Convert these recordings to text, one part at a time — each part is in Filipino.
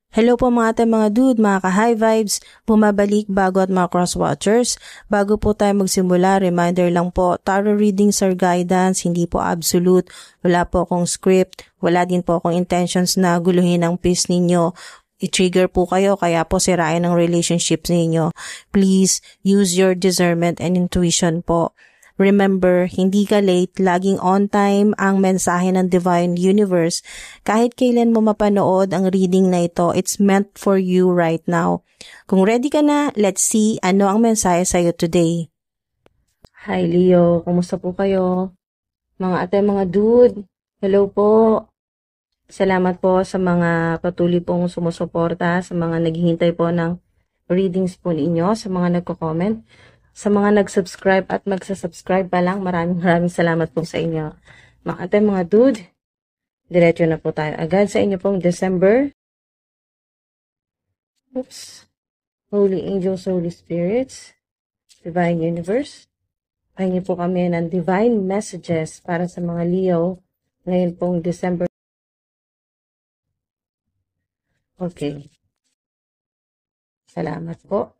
Hello po mga ate, mga dude, mga ka-high vibes, bumabalik bago at mga cross-watchers. Bago po tayo magsimula, reminder lang po, tarot readings are guidance, hindi po absolute, wala po akong script, wala din po akong intentions na guluhin ang peace ninyo. I-trigger po kayo, kaya po sirain ang relationships ninyo. Please, use your discernment and intuition po. Remember, hindi ka late, laging on time ang mensahe ng Divine Universe. Kahit kailan mo mapanood ang reading na ito, it's meant for you right now. Kung ready ka na, let's see ano ang mensahe sa'yo today. Hi Leo, kumusta po kayo? Mga ate, mga dude, hello po. Salamat po sa mga patuloy pong sumusuporta, sa mga naghihintay po ng readings po ninyo, sa mga nagko-comment. Sa mga nag-subscribe at magsasubscribe pa lang, maraming salamat po sa inyo. Mga ate, mga dude, diretso na po tayo agad sa inyo pong December. Holy Angels, Holy Spirits, Divine Universe, pahingi po kami ng divine messages para sa mga Leo ngayon pong December. Okay. Salamat po.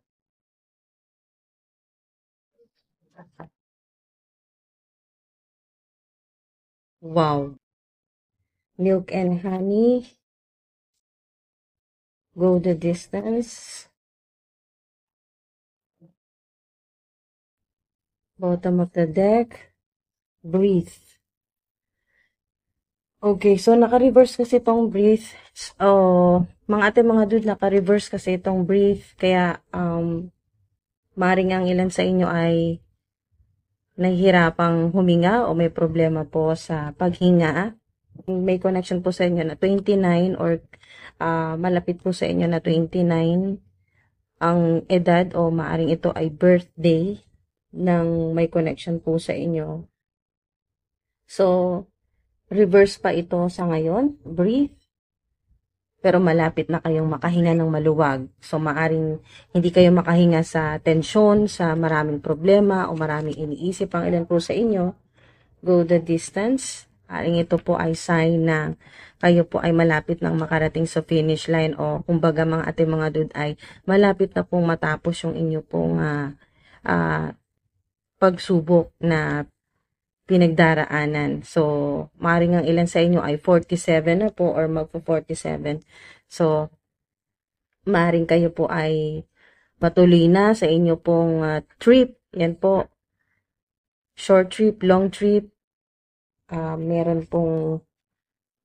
Wow. Milk and honey. Go the distance. Bottom of the deck. Breathe. Okay, so naka-reverse kasi itong breathe. Mga ate, mga dude, naka-reverse kasi itong breathe. Kaya, maring ang ilan sa inyo ay nahihirapang huminga o may problema po sa paghinga. May connection po sa inyo na 29 or malapit po sa inyo na 29 ang edad o maaring ito ay birthday ng may connection po sa inyo. So, reverse pa ito sa ngayon. Breathe. Pero malapit na kayong makahinga ng maluwag. So, maaring hindi kayo makahinga sa tensyon, sa maraming problema o maraming iniisip ang ilan po sa inyo. Go the distance. Maaring ito po ay sign na kayo po ay malapit nang makarating sa finish line o kumbaga mga ate, mga dude, ay malapit na pong matapos yung inyo pong pagsubok na pinagdaraanan. So, maaaring ang ilan sa inyo ay 47 na po or magpo-47. So, maaaring kayo po ay patuloy na sa inyo pong trip. Yan po. Short trip, long trip. Meron pong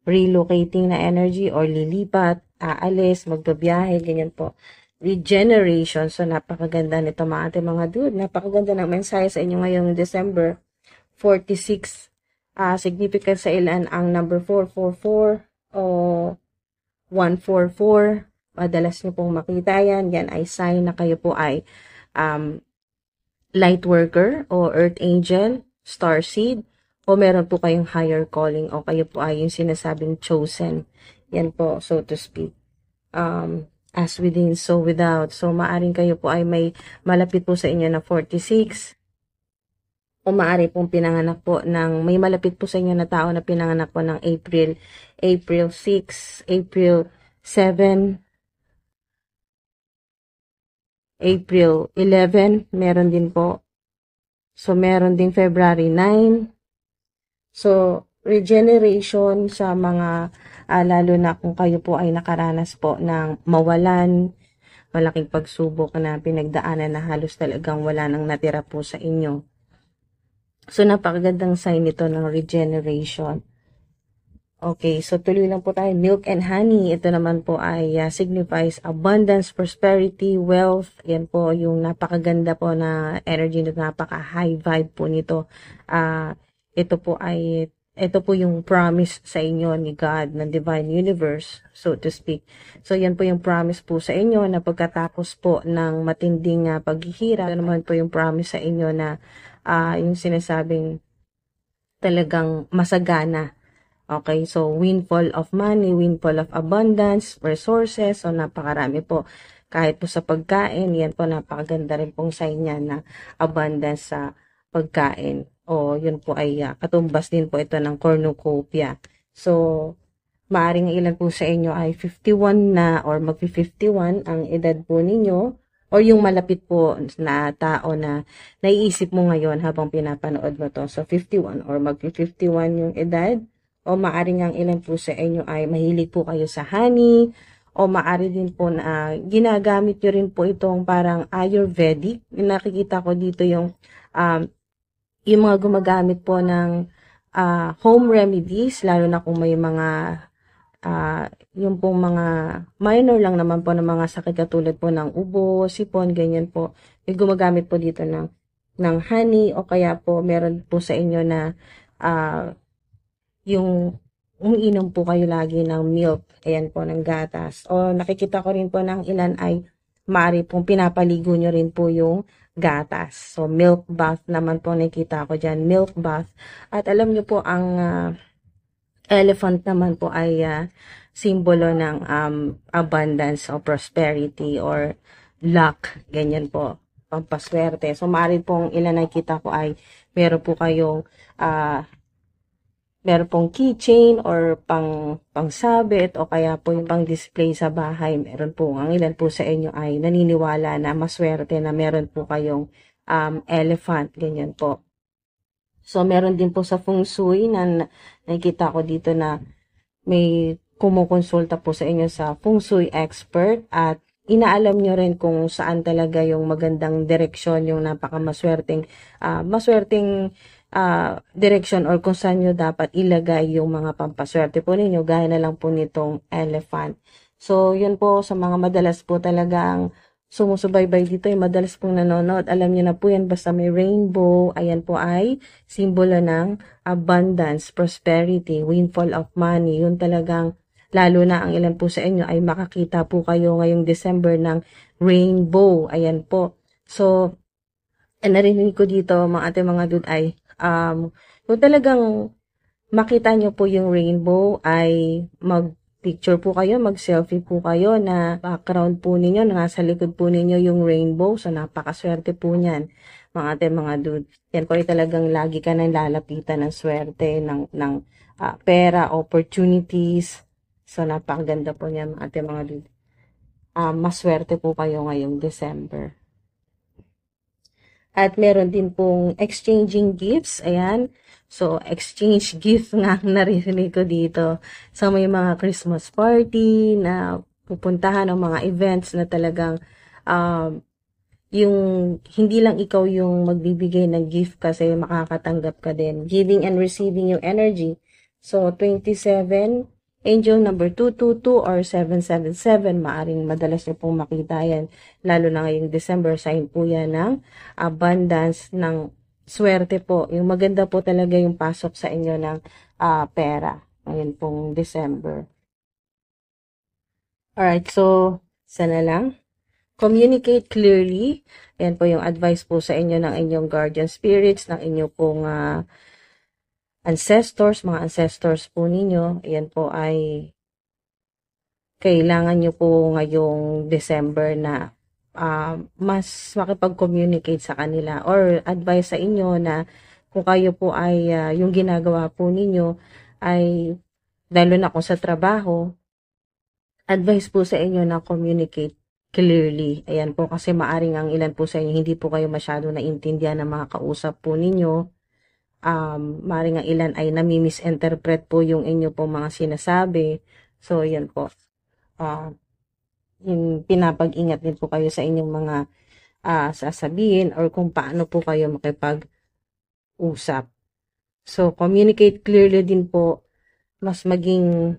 relocating na energy or lilipat, aalis, magbabiyahe, ganyan po. Regeneration. So, napakaganda nito mga ate, mga dude. Napakaganda ng mensahe sa inyo ngayong December 46. Significant sa ilan ang number 444 o 144. Madalas nyo pong makita yan. Yan ay sign na kayo po ay light worker o earth angel, starseed, o meron po kayong higher calling o kayo po ay yung sinasabing chosen. Yan po, so to speak. As within, so without. So, maaring kayo po ay may malapit po sa inyo na 46. O maaari pong pinanganak po ng, may malapit po sa inyo na tao na pinanganak po ng April 6, April 7, April 11, meron din po. So, meron din February 9. So, regeneration sa mga, lalo na kung kayo po ay nakaranas po ng mawalan, malaking pagsubok na pinagdaanan na halos talagang wala nang natira po sa inyo. So, napakagandang sign nito ng regeneration. Okay, so tuloy lang po tayo. Milk and honey, ito naman po ay signifies abundance, prosperity, wealth. Yan po yung napakaganda po na energy nito, napaka-high vibe po nito. Ito po yung promise sa inyo ni God, ng Divine Universe, so to speak. So, yan po yung promise po sa inyo na pagkatapos po ng matinding paghihirap, ito naman po yung promise sa inyo na yung sinasabing talagang masagana. Okay, so windfall of money, windfall of abundance, resources, so napakarami po. Kahit po sa pagkain, yan po napakaganda rin pong sign niya na abundance sa pagkain. O yun po ay katumbas din po ito ng cornucopia. So, maaring ilan po sa inyo ay 51 na or magpi-51 ang edad po ninyo or yung malapit po na tao na naiisip mo ngayon habang pinapanood mo to. So, 51 or magpi-51 yung edad o maaring ang ilan po sa inyo ay mahilig po kayo sa honey o maari din po na ginagamit nyo rin po itong parang Ayurvedic. Nakikita ko dito yung mga gumagamit po ng home remedies, lalo na kung may mga yung pong mga minor lang naman po ng mga sakit katulad po ng ubo, sipon, ganyan po. May gumagamit po dito ng honey o kaya po meron po sa inyo na yung umiinom po kayo lagi ng milk, ayan po, ng gatas. O nakikita ko rin po ng ilan ay maaari pong pinapaligo nyo rin po yung gatas. So, milk bath naman po nakikita ko dyan, milk bath. At alam nyo po, ang elephant naman po ay simbolo ng abundance o prosperity or luck, ganyan po, pampaswerte. So, maaari pong ilan nakikita ko ay meron po kayong meron pong keychain or pangsabit o kaya po yung pang-display sa bahay. Meron po, ang ilan po sa inyo ay naniniwala na maswerte na meron po kayong elephant, ganyan po. So, meron din po sa feng shui na nakikita ko dito na may kumukonsulta po sa inyo sa feng shui expert at inaalam nyo rin kung saan talaga yung magandang direksyon, yung napakamaswerteng direction or kung saan nyo dapat ilagay yung mga pampaswerte po ninyo, gaya na lang po nitong elephant. So, yun po sa mga madalas po talagang sumusubaybay dito, yung madalas pong nanonood, alam nyo na po yan, basta may rainbow, ayan po ay simbolo ng abundance, prosperity, windfall of money, yun talagang, lalo na ang ilan po sa inyo ay makakita po kayo ngayong December ng rainbow, ayan po. So, narinig ko dito, mga ating mga dude ay, kung talagang makita nyo po yung rainbow ay mag-picture po kayo, mag-selfie po kayo na background po ninyo, nasa likod po ninyo yung rainbow. So, napakaswerte po niyan, mga ating mga dude. Yan po ay talagang lagi ka nang lalapitan ng swerte, ng pera, opportunities. So, napakaganda po niyan, mga ating mga dude. Maswerte po kayo ngayong December. At meron din pong exchanging gifts. Ayan. So, exchange gift nga ang narinig ko dito. So, may mga Christmas party na pupuntahan ng mga events na talagang yung hindi lang ikaw yung magbibigay ng gift kasi makakatanggap ka din. Giving and receiving yung energy. So, 27, angel number 222 or 777, maaring madalas nyo pong makita yan. Lalo na ngayong December, sign po yan ng abundance, ng swerte po. Yung maganda po talaga yung pasok sa inyo ng pera. Ngayon pong December. Alright, so, sana lang. Communicate clearly. Yan po yung advice po sa inyo ng inyong guardian spirits, ng inyo pong ancestors, mga ancestors po ninyo. Yan po ay kailangan nyo po ngayong December na mas makipag-communicate sa kanila or advice sa inyo na kung kayo po ay yung ginagawa po ninyo ay lalo na kung sa trabaho, advice po sa inyo na communicate clearly. Ayan po, kasi maaring ang ilan po sa inyo hindi po kayo masyado naintindihan ng mga kausap po ninyo. Maaring ang ilan ay nami-misinterpret po yung inyo po mga sinasabi. So, yan po. Yung pinapag-ingat din po kayo sa inyong mga sasabihin or kung paano po kayo makipag-usap. So, communicate clearly din po. Mas maging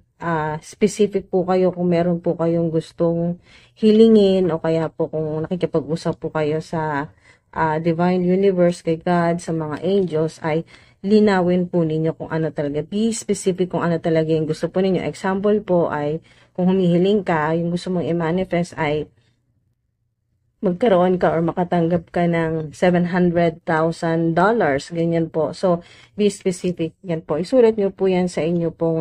specific po kayo kung meron po kayong gustong hilingin o kaya po kung nakikipag-usap po kayo sa divine universe, kay God, sa mga angels, ay linawin po ninyo kung ano talaga. Be specific kung ano talaga yung gusto po ninyo. Example po ay kung humihiling ka, yung gusto mong i-manifest ay magkaroon ka or makatanggap ka ng $700,000. Ganyan po. So, be specific. Yan po. Isulat nyo po yan sa inyo pong,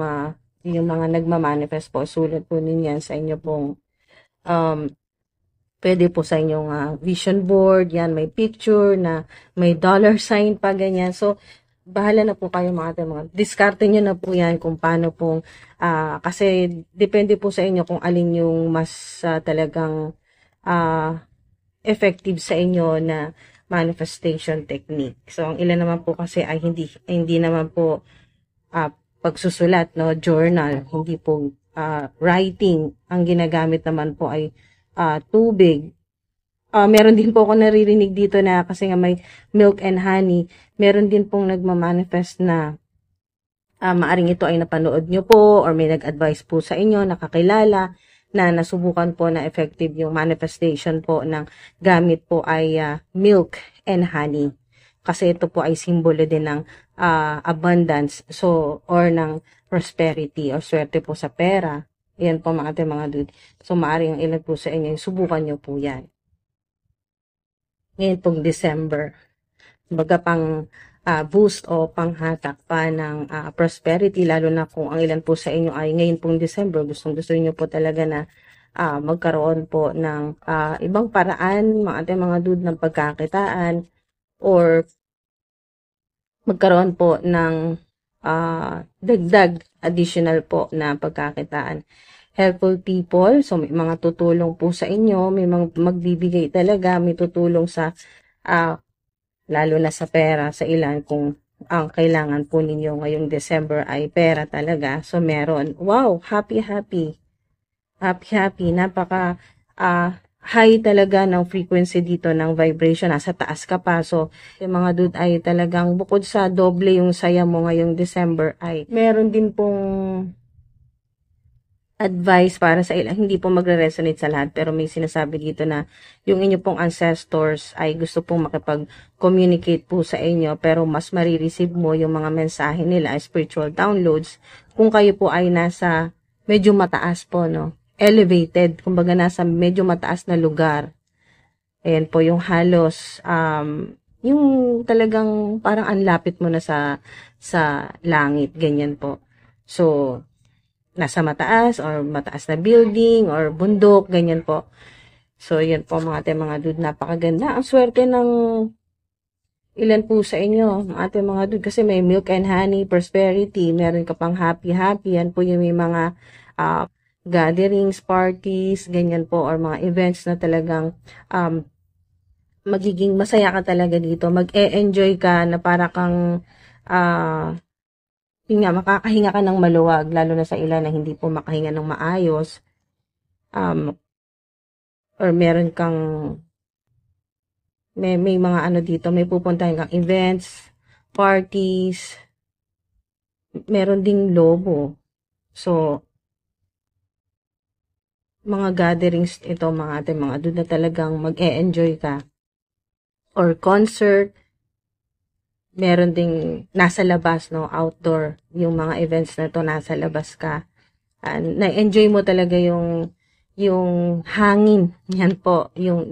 yung mga nagmamanifest po. Isulat po ninyo yan sa inyo pong, pwede po sa inyong vision board. Yan, may picture na may dollar sign pa, ganyan. So, bahala na po kayo mga diskarte nyo na po yan kung paano pong, kasi depende po sa inyo kung alin yung mas talagang effective sa inyo na manifestation technique. So, ang ilan naman po kasi ay hindi naman po pagsusulat, no, journal, hindi po writing. Ang ginagamit naman po ay tubig. Meron din po ako naririnig dito na kasi nga may milk and honey, meron din pong nagmamanifest na maaring ito ay napanood nyo po or may nag-advise po sa inyo, nakakilala, na nasubukan po na effective yung manifestation po ng gamit po ay milk and honey. Kasi ito po ay simbolo din ng abundance so or ng prosperity or swerte po sa pera. Yan po mga dude. So maaring ang ilan po sa inyo, subukan nyo po yan. Ngayon pong December, baga pang boost o panghatak pa ng prosperity, lalo na kung ang ilan po sa inyo ay ngayon pong December, gusto niyo po talaga na magkaroon po ng ibang paraan, mga dude, ng pagkakitaan or magkaroon po ng dagdag additional po na pagkakitaan. Helpful people, so may mga tutulong po sa inyo, may mga magbibigay talaga, may tutulong sa lalo na sa pera sa ilan kung ang kailangan po ninyo ngayong December ay pera talaga. So meron. Wow, happy. Napaka high talaga ng frequency dito ng vibration. Nasa taas ka pa. So yung mga dude ay talagang bukod sa doble yung saya mo ngayong December ay meron din pong advice para sa ilan, hindi po magre-resonate sa lahat, pero may sinasabi dito na yung inyo pong ancestors ay gusto pong makipag-communicate po sa inyo, pero mas marireceive mo yung mga mensahe nila, spiritual downloads, kung kayo po ay nasa medyo mataas po, no? Elevated, kumbaga nasa medyo mataas na lugar. Ayan po, yung halos, yung talagang parang anlapit mo na sa langit, ganyan po. So, nasa mataas or mataas na building or bundok, ganyan po. So, yan po mga dude, napakaganda. Ang swerte ng ilan po sa inyo, mga dude, kasi may milk and honey, prosperity, meron ka pang happy. Yan po yung may mga gatherings, parties, ganyan po, or mga events na talagang magiging masaya ka talaga dito. Mag-e-enjoy ka na para kang yun nga, makakahinga ka ng maluwag, lalo na sa ilan na hindi po makahinga ng maayos, or meron kang, may mga ano dito, may pupuntahan kang events, parties, meron ding lobo. So, mga gatherings ito, mga doon na talagang mag-e-enjoy ka. Or concert, meron ding nasa labas, no, outdoor, yung mga events na to, nasa labas ka. Na-enjoy mo talaga yung hangin, yan po, yung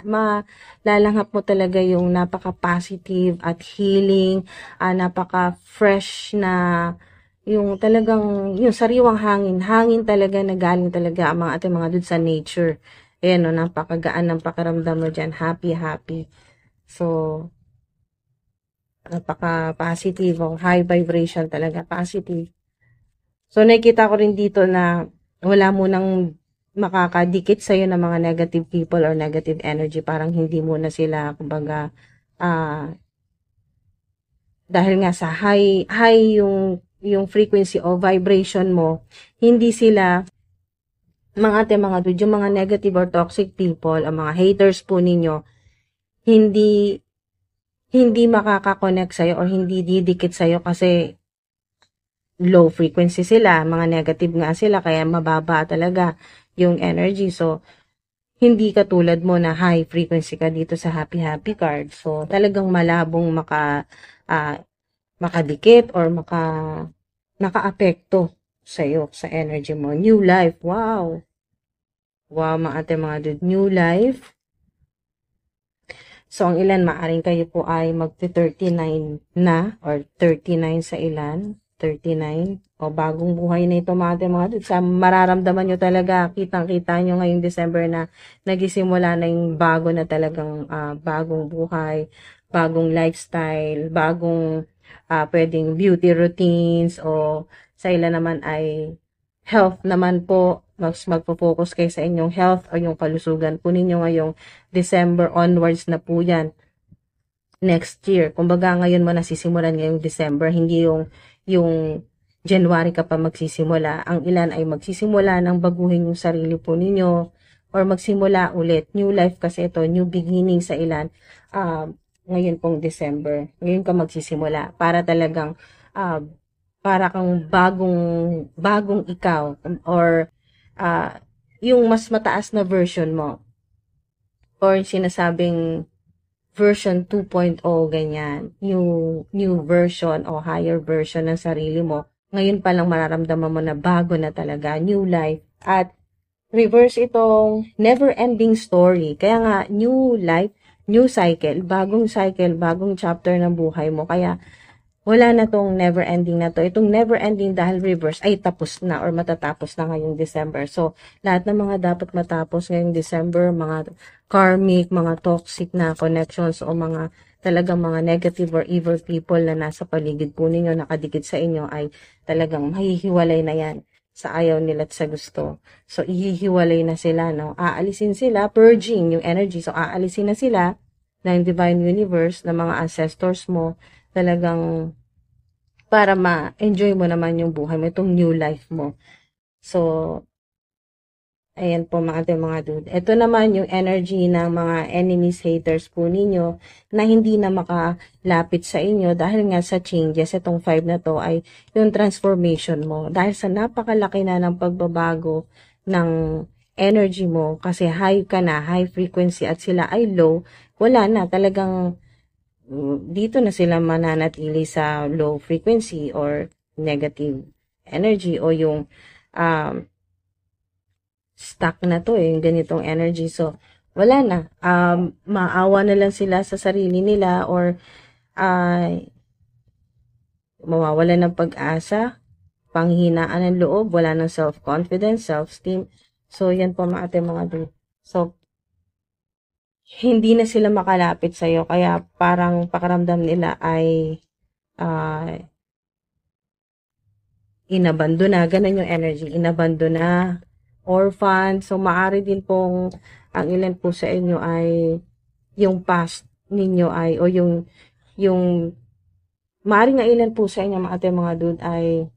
malalanghap mo talaga yung napaka-positive at healing, napaka-fresh na, yung talagang, yung sariwang hangin talaga na galing talaga ang mga mga dun sa nature. Ayan, no, napakagaan ng pakiramdam mo dyan, happy. So, napaka-positive, high vibration talaga, positive. So, nakikita ko rin dito na wala mo nang makakadikit sa'yo ng mga negative people or negative energy. Parang hindi mo na sila, kumbaga, dahil nga sa high yung frequency o vibration mo, hindi sila, mga dude, yung mga negative or toxic people, ang mga haters po ninyo, hindi makaka-connect sa'yo or hindi didikit sa'yo kasi low frequency sila, mga negative nga sila, kaya mababa talaga yung energy. So, hindi katulad mo na high frequency ka dito sa happy card. So, talagang malabong makadikit or naka-apekto sa'yo, sa energy mo. New life, wow! Wow, mga dude, new life. So, ang ilan, maaring kayo po ay magti-39 na or 39 sa ilan. 39. O, bagong buhay na ito mga dude. Sa mararamdaman nyo talaga, kitang-kita nyo ngayong December na nagisimula na yung bago na talagang bagong buhay, bagong lifestyle, bagong pwedeng beauty routines, o sa ilan naman ay health naman po. Magpo-focus kayo sa inyong health o yung kalusugan po ninyo ngayong December onwards na po yan. Next year. Kumbaga ngayon mo nasisimulan ngayong December, hindi yung January ka pa magsisimula. Ang ilan ay magsisimula ng baguhin yung sarili po ninyo or magsimula ulit. New life kasi ito, new beginning sa ilan. Ngayon pong December. Ngayon ka magsisimula para talagang para kang bagong ikaw or yung mas mataas na version mo or sinasabing version 2.0 ganyan, yung new version o higher version ng sarili mo. Ngayon pa lang mararamdaman mo na bago na talaga, new life. At reverse itong never-ending story. Kaya nga, new life, new cycle, bagong chapter ng buhay mo. Kaya wala na tong never-ending na to. Itong never-ending dahil reverse ay tapos na or matatapos na ngayong December. So, lahat ng mga dapat matapos ngayong December, mga karmic, mga toxic na connections o mga talagang mga negative or evil people na nasa paligid po ninyo, nakadikit sa inyo, ay talagang mahihiwalay na yan sa ayaw nila at sa gusto. So, ihihiwalay na sila, no? Aalisin sila, purging yung energy. So, aalisin na sila ng divine universe, ng mga ancestors mo, talagang para ma-enjoy mo naman yung buhay mo, itong new life mo. So, ayan po mga dude. Ito naman yung energy ng mga enemies, haters po ninyo na hindi na makalapit sa inyo dahil nga sa changes. Itong 5 na to ay yung transformation mo. Dahil sa napakalaki na ng pagbabago ng energy mo kasi high ka na, high frequency at sila ay low, wala na talagang dito na sila mananatili sa low frequency or negative energy o yung stuck na to yung ganitong energy. So, wala na. Maawa na lang sila sa sarili nila or mawawala ng pag-asa, panghihinaan ng loob, wala ng self-confidence, self-esteem. So, yan po mga dude. So, hindi na sila makalapit sa iyo kaya parang pakiramdam nila ay inabandona, ganun yung energy, inabandona, orphan. So maaari din pong ang ilan po sa inyo ay yung past ninyo ay o yung maaari nga ilan po sa inyo mga dude ay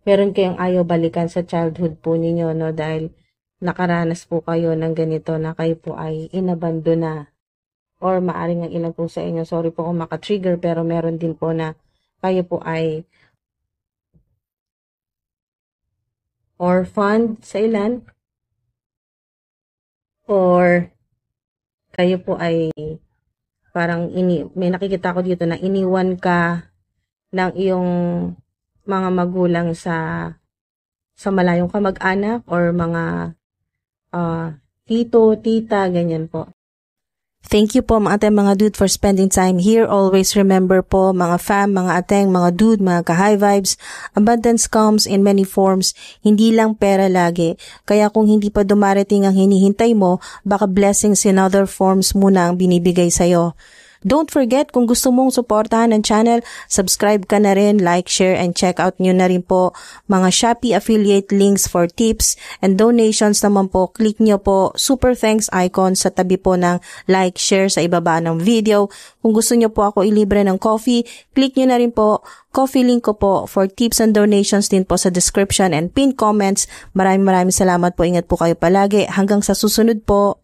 meron kayong ayaw balikan sa childhood po ninyo, no, dahil nakaranas po kayo ng ganito na kayo po ay inabandona or maaring ang ilan po sa inyo, sorry po kung maka-trigger, pero meron din po na kayo po ay orphan sa ilan or kayo po ay parang may nakikita ko dito na iniwan ka ng iyong mga magulang sa malayong kamag-anak or mga tito, tita, ganyan po. Thank you po mga dude for spending time here. Always remember po mga fam, mga ateng, mga dude, mga ka-high vibes. Abundance comes in many forms, hindi lang pera lagi. Kaya kung hindi pa dumarating ang hinihintay mo, baka blessings in other forms muna ang binibigay sa'yo. Don't forget, kung gusto mong suportahan ang channel, subscribe ka na rin, like, share, and check out nyo na rin po mga Shopee affiliate links for tips and donations naman po. Click nyo po super thanks icon sa tabi po ng like, share sa ibaba ng video. Kung gusto nyo po ako ilibre ng coffee, click nyo na rin po coffee link ko po for tips and donations din po sa description and pinned comments. Maraming salamat po. Ingat po kayo palagi. Hanggang sa susunod po.